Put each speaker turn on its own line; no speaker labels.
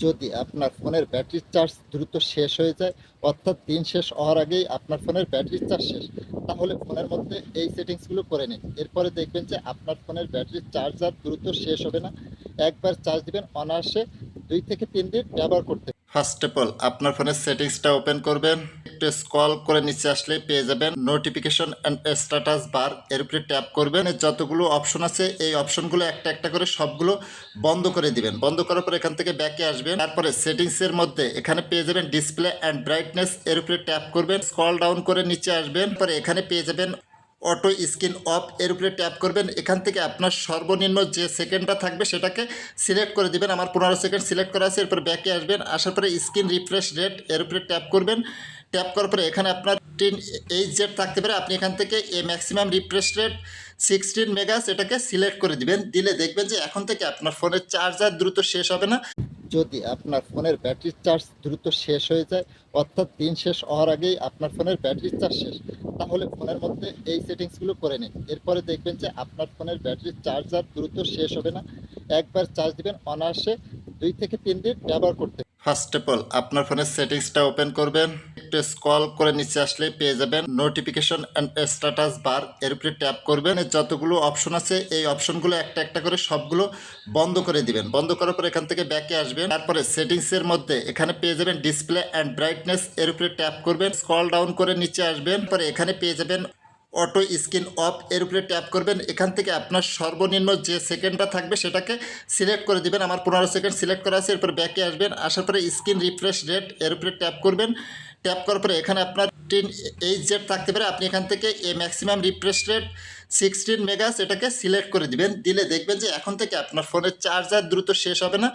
যদি আপনার ফোনের ব্যাটারির চার্জ দ্রুত শেষ হয়ে যায়, অর্থাৎ দিন শেষ হওয়ার আগেই আপনার ফোনের ব্যাটারির চার্জ শেষ, তাহলে ফোনের মধ্যে এই সেটিংসগুলো করে নিন। এরপরে দেখবেন যে আপনার ফোনের ব্যাটারির চার্জ আর দ্রুত শেষ হবে না। একবার চার্জ দিবেন, অনায়াসে 2 থেকে 3 দিন ব্যবহার করতে। ফার্স্ট অফ অল আপনার ফোনের সেটিংসটা ওপেন করবেন, একটু স্ক্রল করে নিচে আসলে পেয়ে যাবেন নোটিফিকেশন অ্যান্ড স্ট্যাটাস বার। এর উপরে ট্যাপ করবেন, যতগুলো অপশন আছে এই অপশনগুলো একটা একটা করে সবগুলো বন্ধ করে দিবেন। বন্ধ করার পর এখান থেকে ব্যাকে আসবেন, তারপরে সেটিংসের মধ্যে এখানে পেয়ে যাবেন ডিসপ্লে অ্যান্ড ব্রাইটনেস। এর উপরে ট্যাপ করবেন, স্ক্রল ডাউন করে নিচে আসবেন, পরে এখানে পেয়ে যাবেন অটো স্ক্রিন অফ। এর উপরে ট্যাপ করবেন, এখান থেকে আপনার সর্বনিম্ন যে সেকেন্ডটা থাকবে সেটাকে সিলেক্ট করে দিবেন। আমার 15 সেকেন্ড সিলেক্ট করা আছে। এরপর ব্যাকে আসবেন, আসার পরে স্ক্রিন রিফ্রেশ রেট এর উপরে ট্যাপ করবেন। ট্যাপ করার পরে এখানে আপনার 1080 থাকতে পারে, আপনি এখান থেকে ম্যাক্সিমাম রিফ্রেশ রেট 16 মেগাস এটাকে সিলেক্ট করে দিবেন। দিলে দেখবেন যে এখন থেকে আপনার ফোনের চার্জার দ্রুত শেষ হবে না। যদি আপনার ফোনের ব্যাটারির চার্জ দ্রুত শেষ হয়ে যায়, অর্থাৎ দিন শেষ হওয়ার আগেই আপনার ফোনের ব্যাটারির চার্জ শেষ, তাহলে ফোনের মধ্যে এই সেটিংসগুলো করে নিন। এরপরে দেখবেন যে আপনার ফোনের ব্যাটারির চার্জ আর দ্রুত শেষ হবে না। একবার চার্জ দিবেন, অনায়াসে 2 থেকে 3 দিন ব্যবহার করতে। ফার্স্ট অফ অল আপনার ফোনের সেটিংসটা ওপেন করবেন, একটু স্ক্রল করে নিচে আসলে পেয়ে যাবেন নোটিফিকেশন অ্যান্ড স্ট্যাটাস বার। এর উপরে ট্যাপ করবেন, যতগুলো অপশন আছে এই অপশনগুলো একটা একটা করে সবগুলো বন্ধ করে দিবেন। বন্ধ করার পর এখান থেকে ব্যাকে আসবেন, তারপরে সেটিংসের মধ্যে এখানে পেয়ে যাবেন ডিসপ্লে অ্যান্ড ব্রাইটনেস। এর উপরে ট্যাপ করবেন, স্ক্রল ডাউন করে নিচে আসবেন, পরে এখানে পেয়ে যাবেন অটো স্ক্রিন অফ। এর উপরে ট্যাপ করবেন, এখান থেকে আপনার সর্বনিম্ন যে সেকেন্ডটা থাকবে সেটাকে সিলেক্ট করে দিবেন। আমার 15 সেকেন্ড সিলেক্ট করা আছে। এরপর ব্যাকে আসবেন, আসার পরে স্ক্রিন রিফ্রেশ রেট এর উপরে ট্যাপ করবেন। ট্যাপ করার পরে এখানে আপনার 1080 থাকতে পারে, আপনি এখান থেকে ম্যাক্সিমাম রিফ্রেশ রেট 16 মেগাস এটাকে সিলেক্ট করে দিবেন। দিলে দেখবেন যে এখন থেকে আপনার ফোনের চার্জার দ্রুত শেষ হবে না।